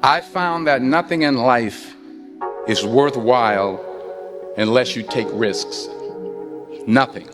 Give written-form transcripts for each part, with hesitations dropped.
I found that nothing in life is worthwhile unless you take risks. Nothing.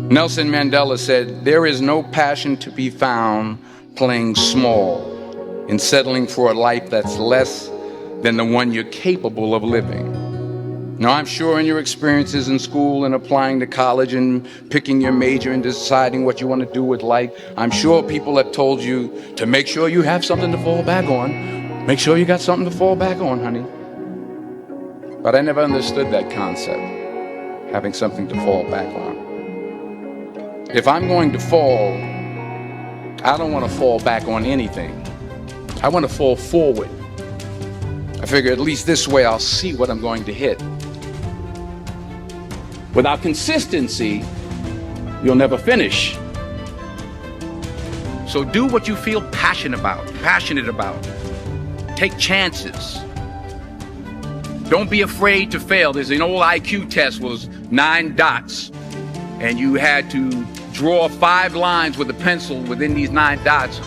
Nelson Mandela said, "There is no passion to be found playing small and settling for a life that's less than the one you're capable of living." Now, I'm sure in your experiences in school and applying to college and picking your major and deciding what you want to do with life, I'm sure people have told you to make sure you have something to fall back on. Make sure you got something to fall back on, honey. But I never understood that concept, having something to fall back on. If I'm going to fall, I don't want to fall back on anything. I want to fall forward. I figure at least this way I'll see what I'm going to hit. Without consistency, you'll never finish. So do what you feel passionate about. Take chances. Don't be afraid to fail. There's an old IQ test, was 9 dots, and you had to draw 5 lines with a pencil within these 9 dots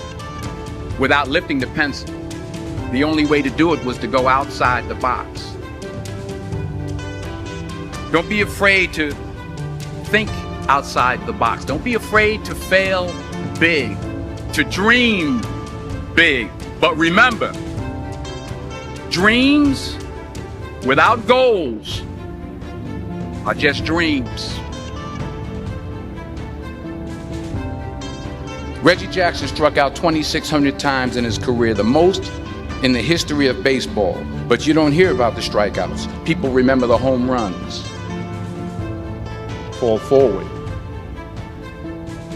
without lifting the pencil. The only way to do it was to go outside the box. Don't be afraid to think outside the box. Don't be afraid to fail big, to dream big. But remember, dreams without goals are just dreams. Reggie Jackson struck out 2,600 times in his career, the most in the history of baseball. But you don't hear about the strikeouts. People remember the home runs. Fall forward.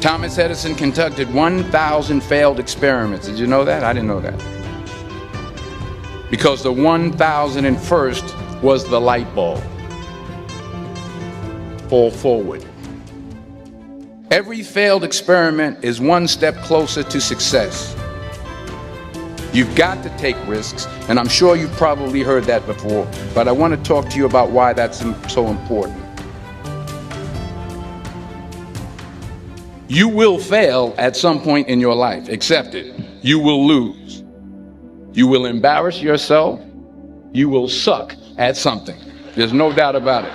Thomas Edison conducted 1,000 failed experiments. Did you know that? I didn't know that. Because the 1,001st was the light bulb. Fall forward. Every failed experiment is one step closer to success. You've got to take risks, and I'm sure you've probably heard that before, but I want to talk to you about why that's so important. You will fail at some point in your life. Accept it. You will lose. You will embarrass yourself. You will suck at something. There's no doubt about it.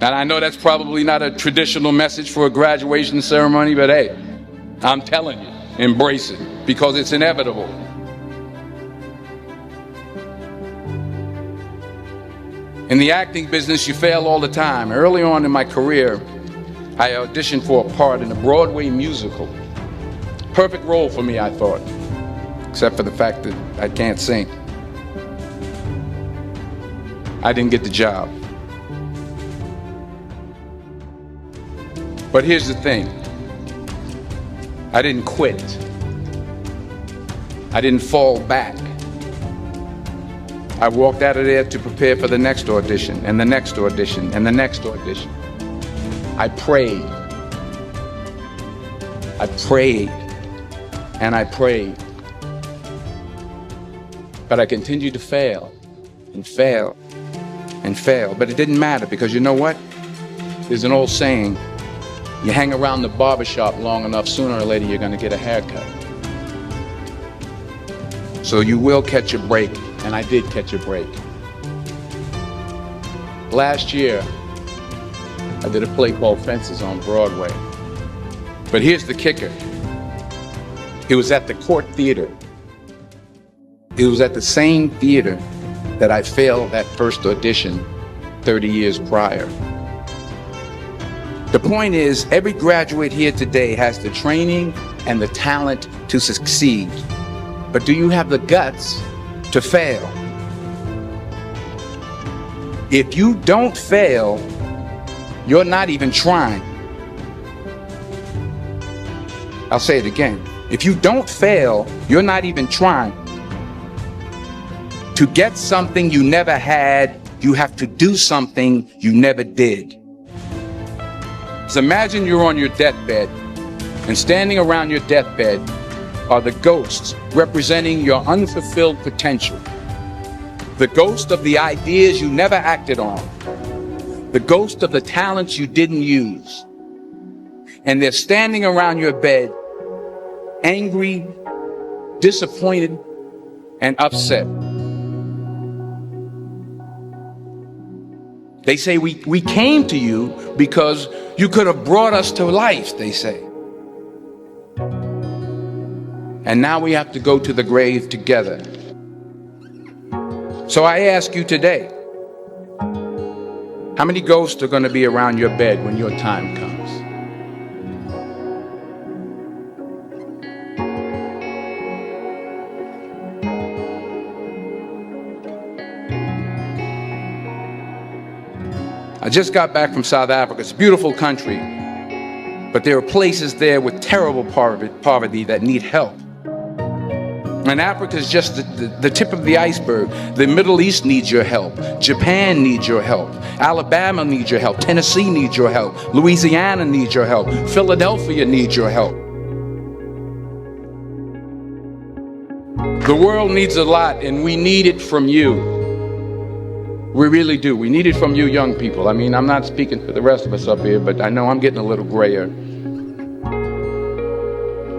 And I know that's probably not a traditional message for a graduation ceremony, but hey, I'm telling you, embrace it, because it's inevitable. In the acting business, you fail all the time. Early on in my career, I auditioned for a part in a Broadway musical. Perfect role for me, I thought, except for the fact that I can't sing. I didn't get the job. But here's the thing. I didn't quit. I didn't fall back. I walked out of there to prepare for the next audition, and the next audition, and the next audition. I prayed. I prayed. And I prayed. But I continued to fail and fail and fail. But it didn't matter, because you know what? There's an old saying, you hang around the barbershop long enough, sooner or later you're going to get a haircut. So you will catch a break, and I did catch a break. Last year, I did a play called Fences on Broadway. But here's the kicker. It was at the Court Theater. It was at the same theater that I failed that first audition 30 years prior. The point is, every graduate here today has the training and the talent to succeed. But do you have the guts to fail? If you don't fail, you're not even trying. I'll say it again. If you don't fail, you're not even trying. To get something you never had, you have to do something you never did. So imagine you're on your deathbed, and standing around your deathbed are the ghosts representing your unfulfilled potential. The ghost of the ideas you never acted on. The ghost of the talents you didn't use. And they're standing around your bed, angry, disappointed, and upset. They say, we came to you because you could have brought us to life, they say. And now we have to go to the grave together. So I ask you today, how many ghosts are going to be around your bed when your time comes? I just got back from South Africa. It's a beautiful country, but there are places there with terrible poverty that need help. And Africa is just the tip of the iceberg. The Middle East needs your help. Japan needs your help. Alabama needs your help. Tennessee needs your help. Louisiana needs your help. Philadelphia needs your help. The world needs a lot, and we need it from you. We really do. We need it from you young people. I mean, I'm not speaking for the rest of us up here, but I know I'm getting a little grayer.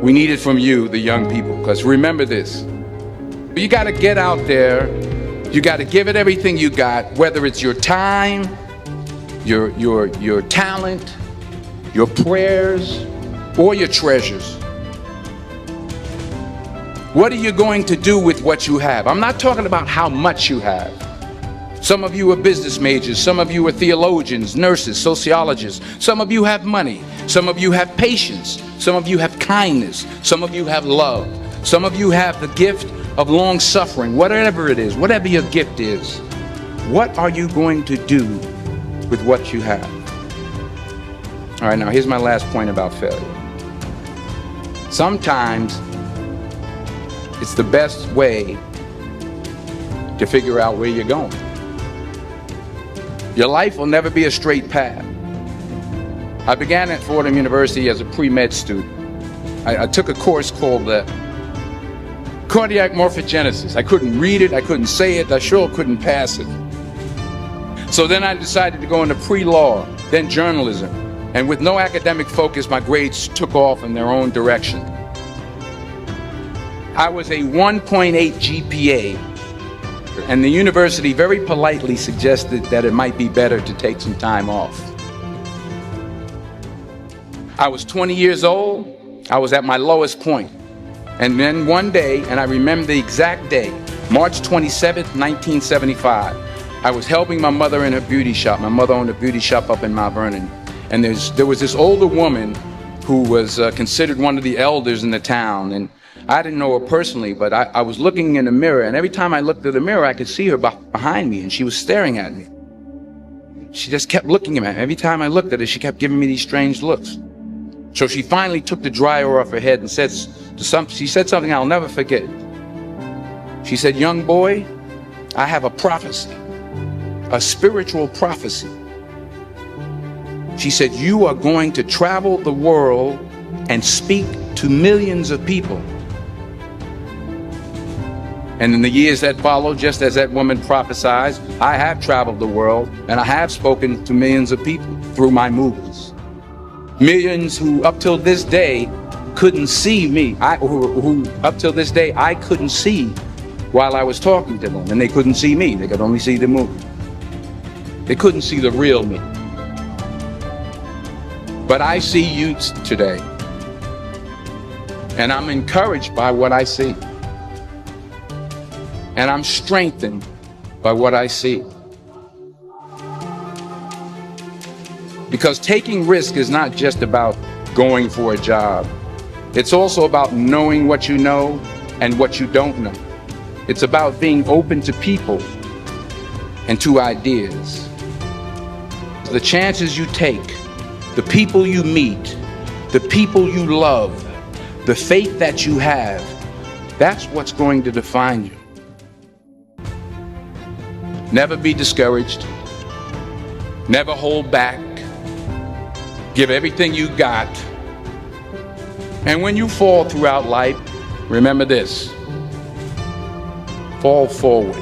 We need it from you, the young people, because remember this. You got to get out there. You got to give it everything you got, whether it's your time, your talent, your prayers, or your treasures. What are you going to do with what you have? I'm not talking about how much you have. Some of you are business majors, some of you are theologians, nurses, sociologists. Some of you have money, some of you have patience, some of you have kindness, some of you have love, some of you have the gift of long suffering. Whatever it is, whatever your gift is, what are you going to do with what you have? All right, now here's my last point about failure. Sometimes it's the best way to figure out where you're going. Your life will never be a straight path. I began at Fordham University as a pre-med student. I took a course called cardiac morphogenesis. I couldn't read it, I couldn't say it, I sure couldn't pass it. So then I decided to go into pre-law, then journalism. And with no academic focus, my grades took off in their own direction. I was a 1.8 GPA. And the university very politely suggested that it might be better to take some time off. I was 20 years old. I was at my lowest point. And then one day, and I remember the exact day, March 27th, 1975, I was helping my mother in her beauty shop. My mother owned a beauty shop up in Mount Vernon. And there was this older woman who was considered one of the elders in the town. And I didn't know her personally, but I was looking in the mirror, and every time I looked at the mirror, I could see her behind me, and she was staring at me. She just kept looking at me. Every time I looked at her, she kept giving me these strange looks. So she finally took the dryer off her head and she said something I'll never forget. She said, "Young boy, I have a prophecy, a spiritual prophecy." She said, "You are going to travel the world and speak to millions of people." And in the years that followed, just as that woman prophesied, I have traveled the world and I have spoken to millions of people through my movies. Millions who up till this day couldn't see me, who up till this day I couldn't see while I was talking to them, and they couldn't see me, they could only see the movie. They couldn't see the real me. But I see you today, and I'm encouraged by what I see. And I'm strengthened by what I see. Because taking risk is not just about going for a job. It's also about knowing what you know and what you don't know. It's about being open to people and to ideas. The chances you take, the people you meet, the people you love, the faith that you have, that's what's going to define you. Never be discouraged. Never hold back. Give everything you got. And when you fall throughout life, remember this: fall forward.